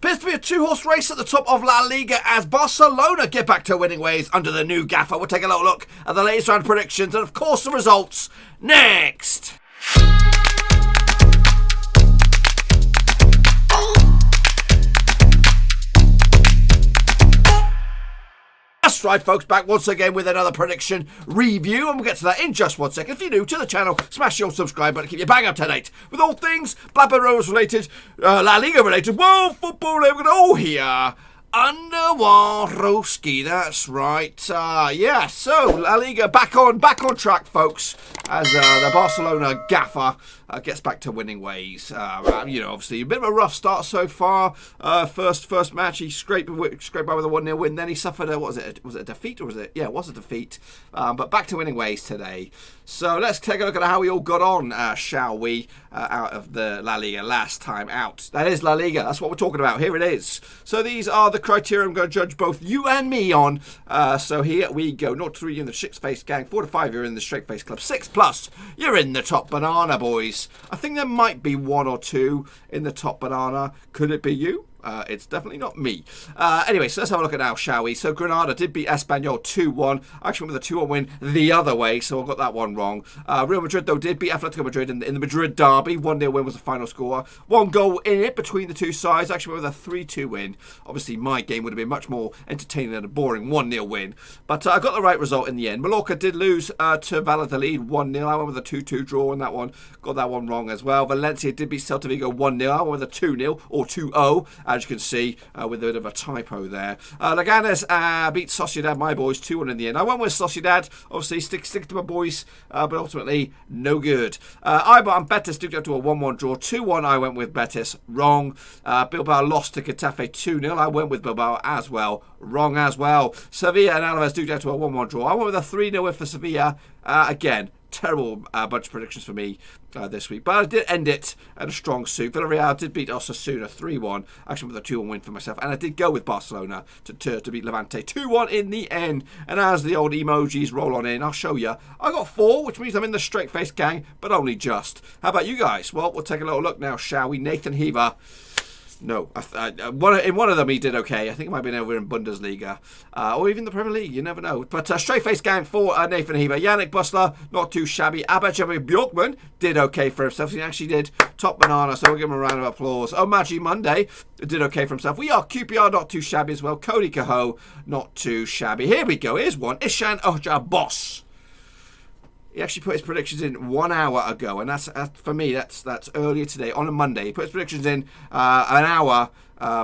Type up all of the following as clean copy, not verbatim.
Appears to be a two-horse race at the top of La Liga as Barcelona get back to winning ways under the new gaffer. We'll take a little look at the latest round predictions and, of course, the results next. That's right, folks, back once again with another prediction review, and we'll get to that in just 1 second. If you're new to the channel, smash your subscribe button, keep you bang up to date with all things Blackburn Rovers related, La Liga related, world football related, all here under Warowski. That's right. So La Liga back on track, folks, as the Barcelona gaffer gets back to winning ways. Obviously a bit of a rough start so far. First match he scraped by with a 1-0 win. Then he suffered was it a defeat, or was it? Yeah, it was a defeat. But back to winning ways today. So let's take a look at how we all got on, shall we? Out of the La Liga last time out. That is La Liga. That's what we're talking about. Here it is. So these are the criteria I'm going to judge both you and me on. So here we go. 0-3, you're in the shit-faced gang. 4-5, you're in the straight-faced club. 6+, you're in the top banana, boys. I think there might be 1 or 2 in the top banana. Could it be you? It's definitely not me. Anyway, so let's have a look at now, shall we? So Granada did beat Espanyol 2-1. I actually went with a 2-1 win the other way, so I got that one wrong. Real Madrid, though, did beat Atlético Madrid in the Madrid derby. 1-0 win was the final score. 1 goal in it between the two sides. I actually went with a 3-2 win. Obviously, my game would have been much more entertaining than a boring 1-0 win. But I got the right result in the end. Mallorca did lose to Valladolid 1-0. I went with a 2-2 draw in that one. Got that one wrong as well. Valencia did beat Celta Vigo 1-0. I went with a 2-0 or 2-0. As you can see, with a bit of a typo there. Leganés beat Sociedad, my boys, 2-1 in the end. I went with Sociedad, obviously, stick to my boys, but ultimately, no good. Eibar and Betis did go to a 1-1 draw. 2-1, I went with Betis, wrong. Bilbao lost to Getafe 2-0. I went with Bilbao as well, wrong as well. Sevilla and Alaves did go to a 1-1 draw. I went with a 3-0 win for Sevilla, again. Terrible bunch of predictions for me this week. But I did end it at a strong suit. Villarreal did beat Osasuna 3-1. Actually with a 2-1 win for myself. And I did go with Barcelona to beat Levante 2-1 in the end. And as the old emojis roll on in, I'll show you. I got 4, which means I'm in the straight-faced gang, but only just. How about you guys? Well, we'll take a little look now, shall we? Nathan Heaver. No, in one of them he did okay. I think it might have been over in Bundesliga or even the Premier League. You never know. But straight-faced gang for Nathan Heaver. Yannick Bustler, not too shabby. Abba Bjorkman did okay for himself. He actually did top banana, so we'll give him a round of applause. Omaji Monday did okay for himself. We are QPR, not too shabby as well. Cody Cahoe, not too shabby. Here we go. Here's one. Ishan Oja Boss. He actually put his predictions in 1 hour ago, and that's for me. That's earlier today on a Monday. He put his predictions in an hour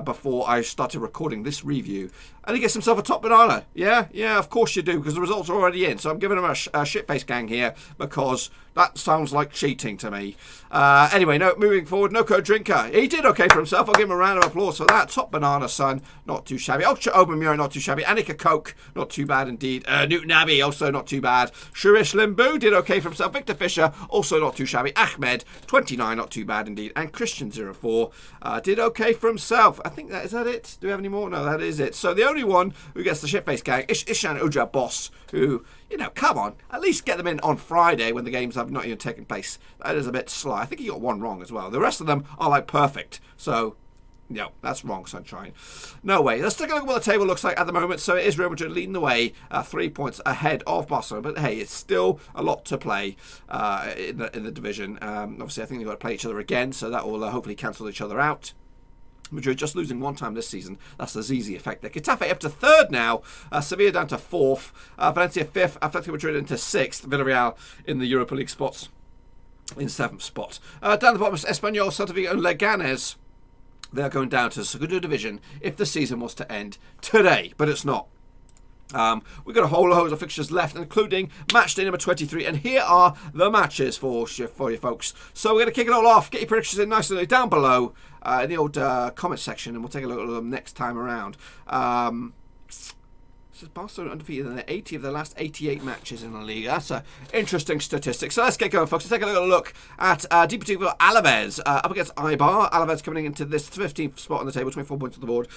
before I started recording this review, and he gets himself a top banana. Yeah, of course you do, because the results are already in. So I'm giving him a shit-faced gang here because that sounds like cheating to me. Anyway, moving forward, no code drinker. He did okay for himself. I'll give him a round of applause for that. Top banana, son, not too shabby. Ultra Aubameyang, not too shabby. Annika Koch, not too bad indeed. Newton Abbey, also not too bad. Shirish Limbu did okay for himself. Victor Fisher, also not too shabby. Ahmed, 29, not too bad indeed. And Christian 04 did okay for himself. I think is that it? Do we have any more? No, that is it. So the only one who gets the shit-faced gang is Ishan Uja Boss, who, come on, at least get them in on Friday when the games have not even taken place. That is a bit sly. I think he got one wrong as well. The rest of them are like perfect. So, no, that's wrong, sunshine. No way. Let's take a look at what the table looks like at the moment. So it is Real Madrid leading the way, 3 points ahead of Barcelona. But hey, it's still a lot to play in the division. Obviously, I think they've got to play each other again, so that will hopefully cancel each other out. Madrid just losing 1 time this season. That's the ZZ effect there. Getafe up to 3rd now. Sevilla down to 4th. Valencia 5th. Atlético Madrid into 6th. Villarreal in the Europa League spots in 7th spot. Down the bottom is Espanyol, Celta Vigo and Leganés. They're going down to the Segunda Division if the season was to end today, but it's not. We've got a whole load of fixtures left, including match day number 23, and here are the matches for you folks. So we're going to kick it all off. Get your predictions in nicely down below in the old comment section, and we'll take a look at them next time around. This is Barcelona undefeated in 80 of the last 88 matches in the Liga. That's an interesting statistic. So let's get going, folks. Let's take a look at Deportivo Alaves up against Eibar. Alaves coming into this 15th spot on the table, 24 points on the board.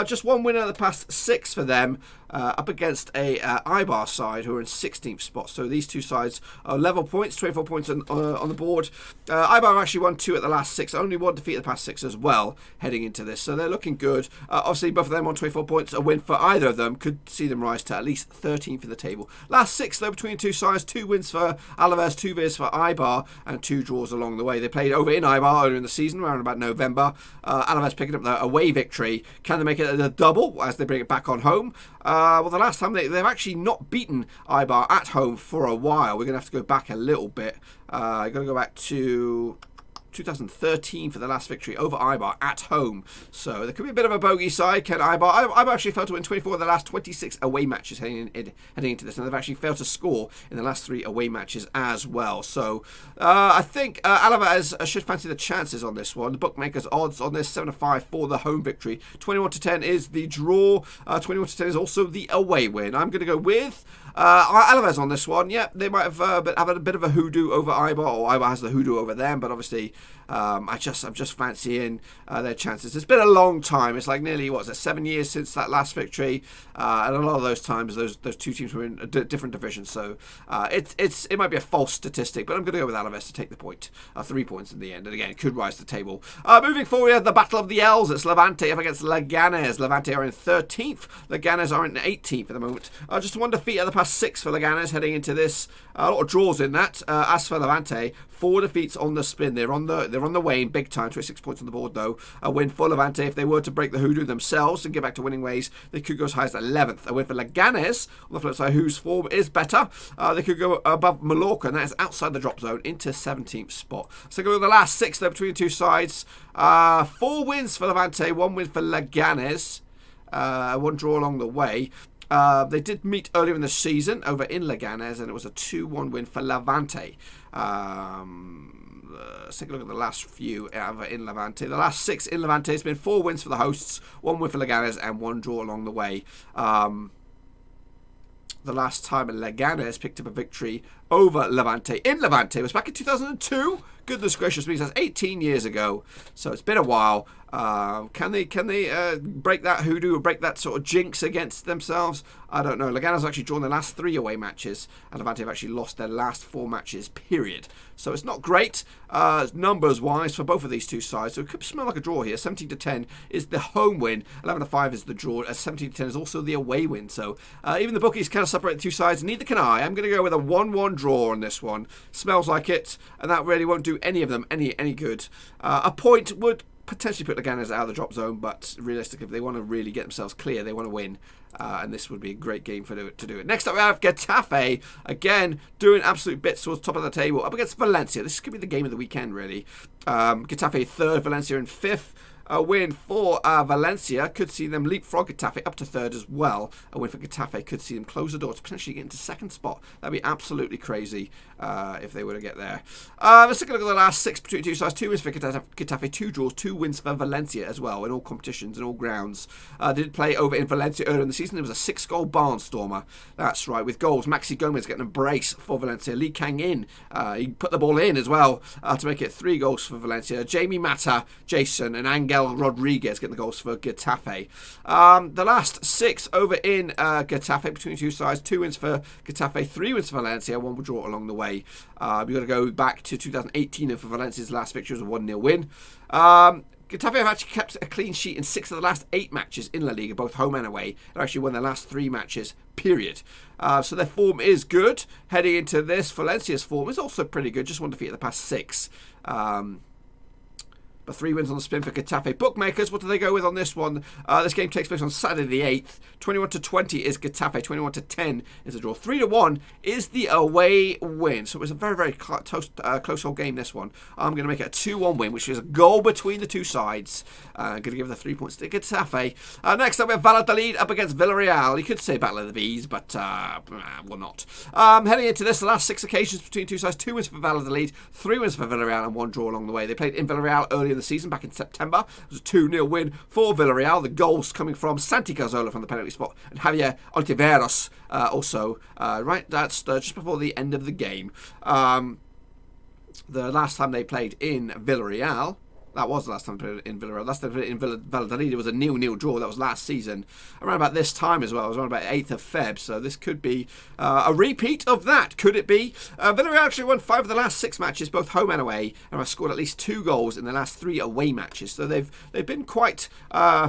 Just 1 win out of the past 6 for them. up against a Eibar side who are in 16th spot. So these two sides are level points, 24 points on the board. Eibar have actually won 2 at the last 6, only 1 defeat at the past 6 as well heading into this. So they're looking good. Obviously, both of them on 24 points. A win for either of them could see them rise to at least 13th in the table. Last 6, though, between the two sides, 2 wins for Alaves, 2 wins for Eibar, and 2 draws along the way. They played over in Eibar earlier in the season, around about November. Alaves picking up the away victory. Can they make it a double as they bring it back on home? Well, the last time they've actually not beaten Eibar at home for a while. We're going to have to go back a little bit. Got to go back to 2013 for the last victory over Eibar at home. So there could be a bit of a bogey side. Can Eibar? Eibar actually failed to win 24 of the last 26 away matches heading into this, and they've actually failed to score in the last 3 away matches as well. So I think Alaves should fancy the chances on this one. The bookmakers' odds on this 7-5 for the home victory. 21-10 is the draw. 21-10 is also the away win. I'm going to go with Alaves on this one. Yeah, they might have had a bit of a hoodoo over Eibar, or Eibar has the hoodoo over them, but obviously I'm just fancying their chances. It's been a long time. It's like nearly 7 years since that last victory, and a lot of those times those two teams were in different divisions. So it might be a false statistic, but I'm going to go with Alaves to take the point. 3 points in the end, and again, it could rise the table. Moving forward, we have the Battle of the L's. It's Levante up against Leganés. Levante are in 13th. Leganés are in 18th at the moment. Just 1 defeat at the past 6 for Leganés heading into this. A lot of draws in that. As for Levante, 4 defeats on the spin. They're on the wane big time. 26 points on the board though. A win for Levante. If they were to break the hoodoo themselves and get back to winning ways, they could go as high as 11th. A win for Leganés on the flip side, whose form is better. They could go above Mallorca, and that is outside the drop zone into 17th spot. So go with the last 6 though between the two sides. 4 wins for Levante, 1 win for Leganés. 1 draw along the way. They did meet earlier in the season over in Leganés, and it was a 2-1 win for Levante. Let's take a look at the last few over in Levante. The last 6 in Levante has been 4 wins for the hosts, 1 win for Leganés, and 1 draw along the way. The last time Leganés picked up a victory over Levante in Levante was back in 2002. Goodness gracious me, that's 18 years ago. So it's been a while. Can they break that hoodoo or break that sort of jinx against themselves? I don't know. Leganés have actually drawn their last 3 away matches, and Levante have actually lost their last 4 matches, period. So it's not great numbers-wise for both of these two sides. So it could smell like a draw here. 17-10 is the home win. 11-5 is the draw. 17-10 is also the away win. So even the bookies kind of separate the two sides. Neither can I. I'm going to go with a 1-1 draw on this one. Smells like it, and that really won't do any of them any good. A point would potentially put Leganés out of the drop zone, but realistically, if they want to really get themselves clear, they want to win, and this would be a great game to do it. Next up, we have Getafe, again, doing absolute bits towards top of the table, up against Valencia. This could be the game of the weekend, really. Getafe 3rd, Valencia in 5th. A win for Valencia could see them leapfrog Getafe up to 3rd as well. A win for Getafe could see them close the door to potentially get into 2nd spot. That'd be absolutely crazy if they were to get there. Let's take a look at the last 6 between two sides. 2 wins for Getafe, 2 draws, 2 wins for Valencia as well in all competitions, in all grounds. They did play over in Valencia earlier in the season. It was a 6-goal barnstormer. That's right, with goals. Maxi Gomez getting a brace for Valencia. Lee Kang-in, he put the ball in as well to make it 3 goals for Valencia. Jamie Mata, Jason, and Angel Rodriguez getting the goals for Getafe. The last 6 over in Getafe between the two sides. 2 wins for Getafe, 3 wins for Valencia, 1 draw along the way. We've got to go back to 2018 for Valencia's last victory was a 1-0 win. Getafe have actually kept a clean sheet in 6 of the last 8 matches in La Liga, both home and away. They've actually won their last 3 matches, period. So their form is good. Heading into this, Valencia's form is also pretty good. Just 1 defeat at the past 6. But 3 wins on the spin for Getafe. Bookmakers, what do they go with on this one? This game takes place on Saturday the 8th. 21-20 is Getafe. 21-10 is the draw. 3-1 is the away win. So it was a very, very close whole game, this one. I'm going to make it a 2-1 win, which is a goal between the two sides. I'm going to give the 3 points to Getafe. Next up, we have Valladolid up against Villarreal. You could say Battle of the Bees, but will not. Heading into this, the last 6 occasions between two sides. 2 wins for Valladolid, 3 wins for Villarreal, and 1 draw along the way. They played in Villarreal earlier in the season, back in September. It was a 2-0 win for Villarreal. The goals coming from Santi Cazorla from the penalty spot and Javier Ontiveros also. Right, that's just before the end of the game. The last time they played in Villarreal, That was the last time they played in Villarreal. Last time they played in Valladolid, it was a 0-0 draw. That was last season. Around about this time as well. It was around about 8th of Feb. So this could be a repeat of that. Could it be? Villarreal actually won 5 of the last 6 matches, both home and away, and have scored at least 2 goals in the last 3 away matches. So they've been quite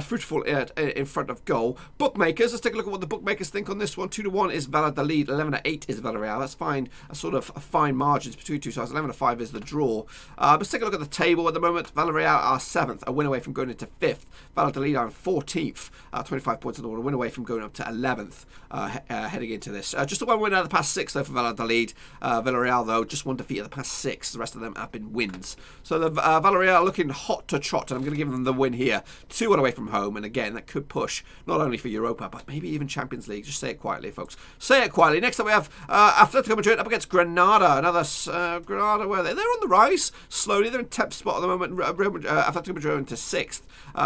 fruitful in front of goal. Bookmakers, let's take a look at what the bookmakers think on this one. 2-1 is Valladolid, 11-8 is Villarreal. That's fine. A sort of fine margins between two sides. 11-5 is the draw. Let's take a look at the table at the moment. Villarreal are 7th, a win away from going into 5th. Valladolid are 14th, 25 points on the board, a win away from going up to 11th heading into this. Just the one win out of the past 6 though for Valladolid. Villarreal though, just one defeat of the past 6. The rest of them have been wins. So the Villarreal are looking hot to trot, and I'm going to give them the win here. 2-1 away from home, and again that could push not only for Europa but maybe even Champions League. Just say it quietly, folks. Say it quietly. Next up we have Atlético Madrid up against Granada. Another Granada, where they're on the rise slowly. They're in 10th spot at the moment. Atlético Madrid into 6th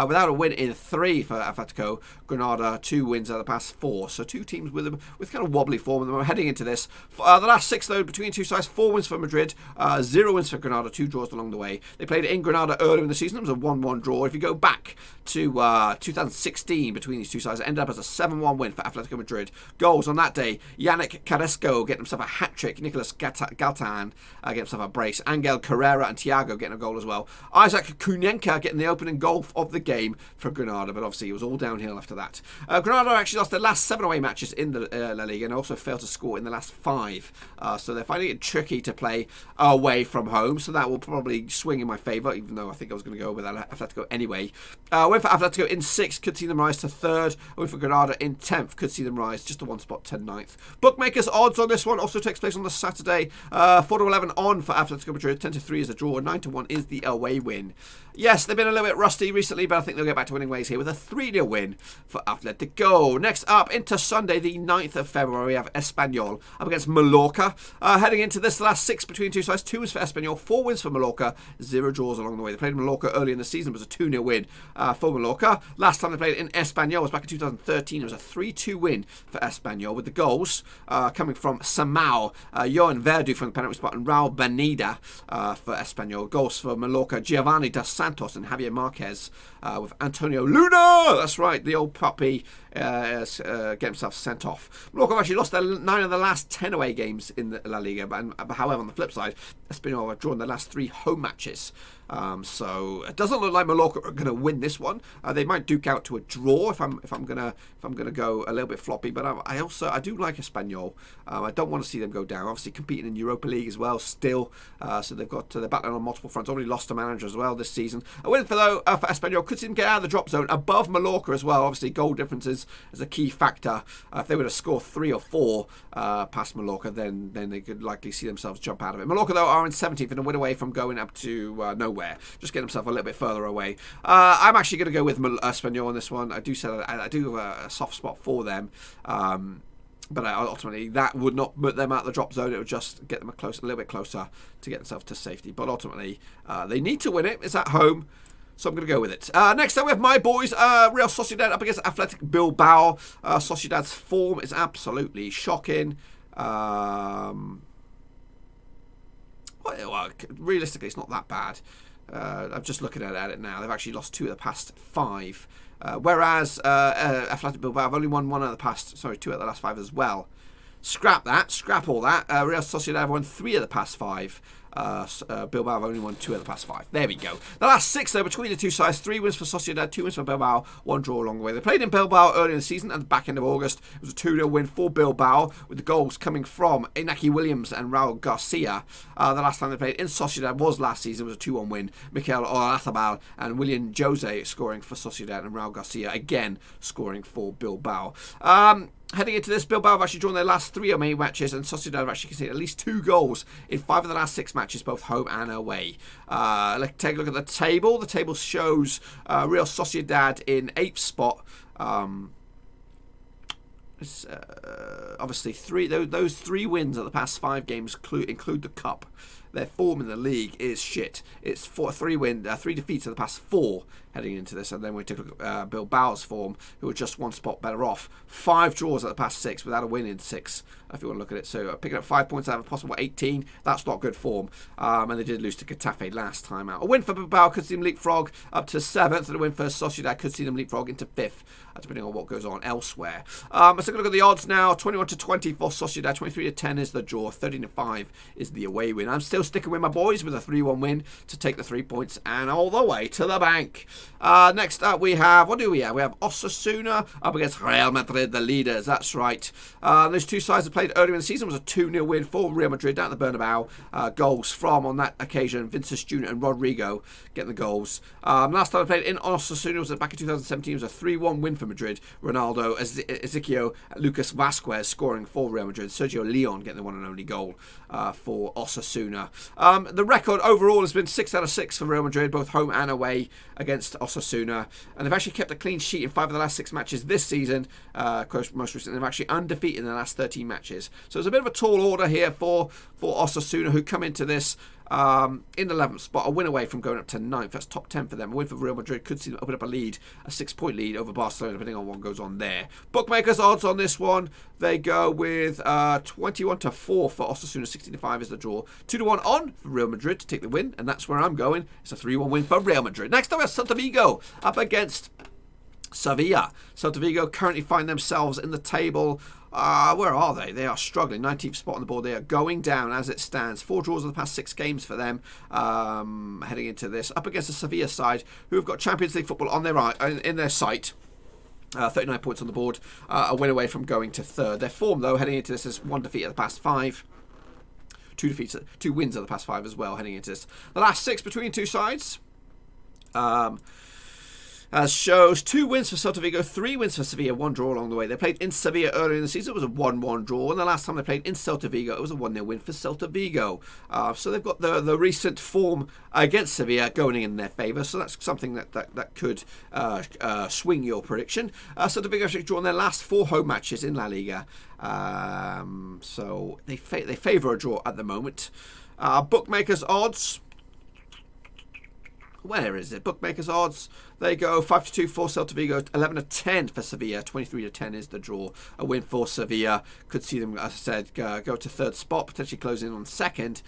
without a win in 3 for Atlético. Granada 2 wins out of the past 4. So 2 teams with kind of wobbly form. And we're heading into this. The last 6 though between 2 sides. 4 wins for Madrid, 0 wins for Granada. 2 draws along the way. They played in Granada earlier in the season. It was a 1-1 draw. If you go back to 2016 between these 2 sides, it ended up as a 7-1 win for Atlético Madrid. Goals on that day: Yannick Carrasco getting himself a hat-trick, Nicolas Galtan getting himself a brace, Angel Carrera and Thiago getting a goal as well. Isaac Kunenka getting the opening goal of the game for Granada, but obviously it was all downhill after that. Granada actually lost their last 7 away matches in the La Liga and also failed to score in the last 5. So they're finding it tricky to play away from home, so that will probably swing in my favour, even though I think I was going to go with Atletico anyway. Win for Atletico in 6th, could see them rise to 3rd. Win for Granada in 10th, could see them rise just to 1 spot to 9th. Bookmakers odds on this one also takes place on the Saturday. 4-11 on for Atletico Madrid, 10-3 is the draw, 9-1 is the away win. Yes, they've been a little bit rusty recently, but I think they'll get back to winning ways here with a 3-0 win for Atletico. Next up, into Sunday, the 9th of February, we have Espanyol up against Mallorca. Heading into this, the last 6 between 2 sides, 2 wins for Espanyol, 4 wins for Mallorca, 0 draws along the way. They played Mallorca early in the season. It was a 2-0 win for Mallorca. Last time they played in Espanyol was back in 2013. It was a 3-2 win for Espanyol, with the goals coming from Samao, Johan Verdu from the penalty spot, and Raul Benida for Espanyol. Goals for Mallorca: Giovanni Dos Santos and Javier Marquez, with Antonio Luna. That's right, the old puppy get himself sent off. Mallorca have actually lost their 9 of the last 10 away games in the La Liga, but however, on the flip side, Espanyol have drawn their last 3 home matches. So it doesn't look like Mallorca are going to win this one. They might duke out to a draw if I'm gonna go a little bit floppy. But I do like Espanyol. I don't want to see them go down. Obviously competing in Europa League as well still. So they're battling on multiple fronts. Already lost a manager as well this season. A win for Espanyol could see them get out of the drop zone above Mallorca as well. Obviously goal differences is a key factor. If they were to score 3 or 4 past Mallorca, then they could likely see themselves jump out of it. Mallorca though are in 17th and a win away from going up to nowhere. Just get himself a little bit further away. I'm actually going to go with Espanyol on this one. I do have a soft spot for them. But ultimately, that would not put them out of the drop zone. It would just get them a little bit closer to get themselves to safety. But ultimately, they need to win it. It's at home. So I'm going to go with it. Next up, we have my boys, Real Sociedad up against Athletic Bilbao. Sociedad's form is absolutely shocking. Well, realistically, it's not that bad. I'm just looking at it now. They've actually lost 2 of the past 5. Whereas Athletic Bilbao have only won 2 out of the last 5 as well. Scrap all that. Real Sociedad have won 3 of the past 5. Bilbao have only won 2 of the past 5. There we go. The last 6 though between the 2 sides: 3 wins for Sociedad, 2 wins for Bilbao, 1 draw along the way. They played in Bilbao early in the season at the back end of August. It was a 2-0 win for Bilbao, with the goals coming from Inaki Williams and Raul Garcia. The last time they played in Sociedad was last season. It was a 2-1 win. Mikel Oyarzabal and William Jose scoring for Sociedad, and Raul Garcia again scoring for Bilbao. Heading into this, Bilbao have actually drawn their last 3 away matches, and Sociedad have actually conceded at least 2 goals in 5 of the last 6 matches, both home and away. Let's take a look at the table. The table shows Real Sociedad in 8th spot. Obviously, those 3 wins of the past 5 games include the cup. their form in the league is shit. It's 3 defeats in the past 4 heading into this. And then we took a look at Bilbao's form, who are just 1 spot better off. 5 draws at the past 6 without a win in 6, if you want to look at it. So picking up 5 points out of a possible 18, that's not good form. And they did lose to Getafe last time out. A win for Bilbao could see them leapfrog up to 7th, and a win for Sociedad could see them leapfrog into 5th, depending on what goes on elsewhere. Let's take a look at the odds now. 21-20 for Sociedad, 23-10 is the draw, 13-5 is the away win. I'm still sticking with my boys with a 3-1 win to take the 3 points and all the way to the bank. Next up we have, what do we have? We have Osasuna up against Real Madrid, the leaders. That's right. Those two sides that played earlier in the season was a 2-0 win for Real Madrid down at the Bernabeu. Goals from, on that occasion, Vinicius Jr. and Rodrigo getting the goals. Last time I played in Osasuna was back in 2017. It was a 3-1 win for Madrid. Ronaldo, Ezequiel, Lucas Vasquez scoring for Real Madrid. Sergio Leon getting the one and only goal for Osasuna. The record overall has been 6 out of 6 for Real Madrid, both home and away against Osasuna. And they've actually kept a clean sheet in 5 of the last 6 matches this season. Most recently, they've actually undefeated in the last 13 matches. So it's a bit of a tall order here for Osasuna, who come into this in the 11th spot, a win away from going up to 9th. That's top 10 for them. A win for Real Madrid could see them open up a lead, a 6-point lead over Barcelona, depending on what goes on there. Bookmakers odds on this one, they go with 21-4 for Osasuna, 16-5 is the draw. 2-1 on for Real Madrid to take the win, and that's where I'm going. It's a 3-1 win for Real Madrid. Next up, we have Celta Vigo up against Sevilla. Celta Vigo currently find themselves in the table. Where are they? They are struggling. 19th spot on the board. They are going down as it stands. 4 draws in the past 6 games for them. Heading into this, up against the Sevilla side, who have got Champions League football on their in their sight. 39 points on the board. A win away from going to 3rd. Their form, though, heading into this is 1 defeat at the past 5. 2 wins of the past 5 as well. Heading into this, the last 6 between 2 sides. As shows 2 wins for Celta Vigo, 3 wins for Sevilla, 1 draw along the way. They played in Sevilla earlier in the season. It was a 1-1 draw. And the last time they played in Celta Vigo, it was a 1-0 win for Celta Vigo. So they've got the recent form against Sevilla going in their favour. So that's something that could swing your prediction. Celta Vigo actually drawn their last 4 home matches in La Liga. So they favour a draw at the moment. Bookmakers odds. Where is it? Bookmakers odds. They go 5-2 for Celta Vigo, 11-10 for Sevilla, 23-10 is the draw. A win for Sevilla could see them, as I said, go to 3rd spot, potentially closing in on 2nd.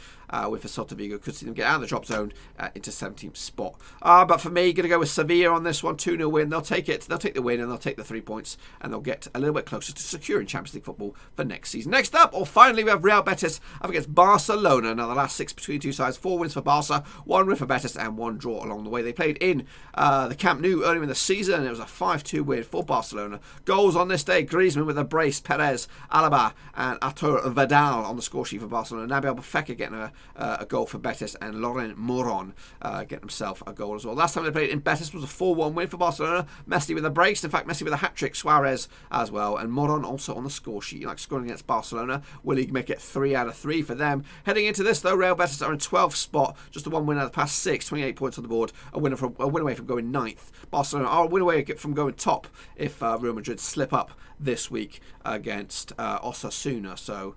Win for Celta Vigo could see them get out of the drop zone into 17th spot. But for me, going to go with Sevilla on this one, 2-0 win. They'll take it. They'll take the win and they'll take the 3 points, and they'll get a little bit closer to securing Champions League football for next season. Next up, or finally, we have Real Betis up against Barcelona. Now the last 6 between 2 sides, 4 wins for Barca, 1 win for Betis, and 1 draw along the way. They played in the Camp Nou earlier in the season, and it was a 5-2 win for Barcelona. Goals on this day: Griezmann with a brace, Perez, Alaba, and Artur Vidal on the score sheet for Barcelona. Nabil Bufeka getting a goal for Betis, and Laurent Moron getting himself a goal as well. Last time they played in Betis was a 4-1 win for Barcelona. Messi with a brace, in fact Messi with a hat-trick, Suarez as well, and Moron also on the score sheet. Like scoring against Barcelona. Will he make it 3 out of 3 for them? Heading into this though, Real Betis are in 12th spot, just a 1 win out of the past 6, 28 points on the board, a win away from going 9th. Barcelona are a win away from going top if Real Madrid slip up this week against Osasuna. So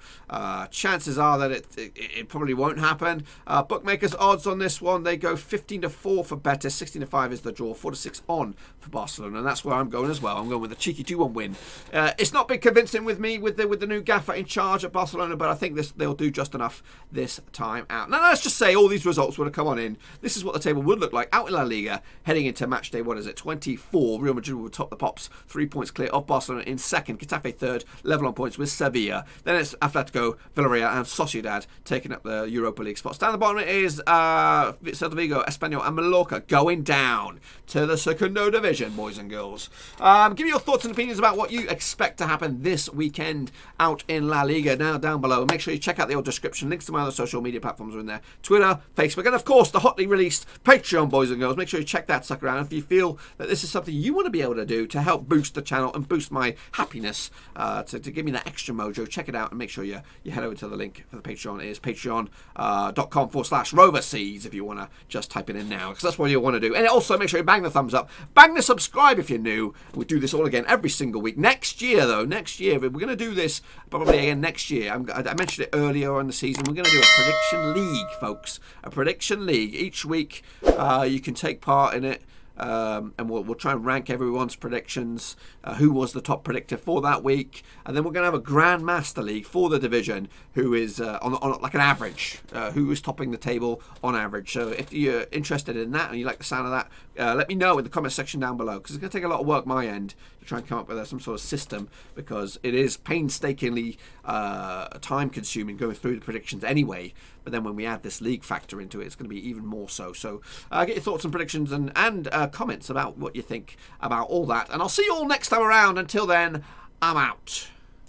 chances are that it probably won't happen. Bookmakers odds on this one, they go 15-4 for Betis, 16-5 is the draw, 4-6 on for Barcelona, and that's where I'm going as well. I'm going with a cheeky 2-1 win. It's not been convincing with me with the new gaffer in charge at Barcelona, but I think they'll do just enough this time out. Now let's just say all these results would have come on in. This is what the table would look like out in La Liga heading into match day, 24. Real Madrid will top the pops, 3 points clear of Barcelona in 2nd, Getafe 3rd, level on points with Sevilla. Then it's Atlético, Villarreal and Sociedad taking up the Europa League spots. Down the bottom it is Celta Vigo, Espanyol and Mallorca going down to the Segundo Division, boys and girls. Give me your thoughts and opinions about what you expect to happen this weekend out in La Liga now down below. Make sure you check out the old description. Links to my other social media platforms are in there. Twitter, Facebook, and of course the hotly released Patreon, boys and girls. Make sure you check that sucker out. if you feel that this is something you want to be able to do to help boost the channel and boost my happiness, to give me that extra mojo, check it out and make sure you head over to the link for the Patreon. It is patreon.com/RoverSeas if you want to just type it in now, because that's what you'll want to do. And also make sure you bang the thumbs up, bang the subscribe if you're new. We do this all again every single week. Next year, though, we're going to do this probably again next year. I mentioned it earlier in the season. We're going to do a prediction league, folks. A prediction league. Each week you can take part in it. And we'll try and rank everyone's predictions, who was the top predictor for that week, and then we're going to have a Grand Master League for the division, who is on like an average, who is topping the table on average. So if you're interested in that and you like the sound of that, let me know in the comment section down below, because it's going to take a lot of work my end to try and come up with some sort of system, because it is painstakingly time consuming going through the predictions anyway. But then when we add this league factor into it, it's going to be even more so. So get your thoughts and predictions and comments about what you think about all that. And I'll see you all next time around. Until then, I'm out.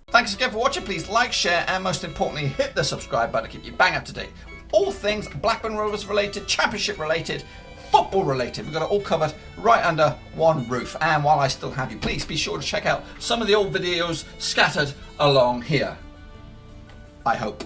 Thanks again for watching. Please like, share, and most importantly, hit the subscribe button to keep you bang up to date with all things Blackburn Rovers related, Championship related, football related. We've got it all covered right under one roof. And while I still have you, please be sure to check out some of the old videos scattered along here. I hope.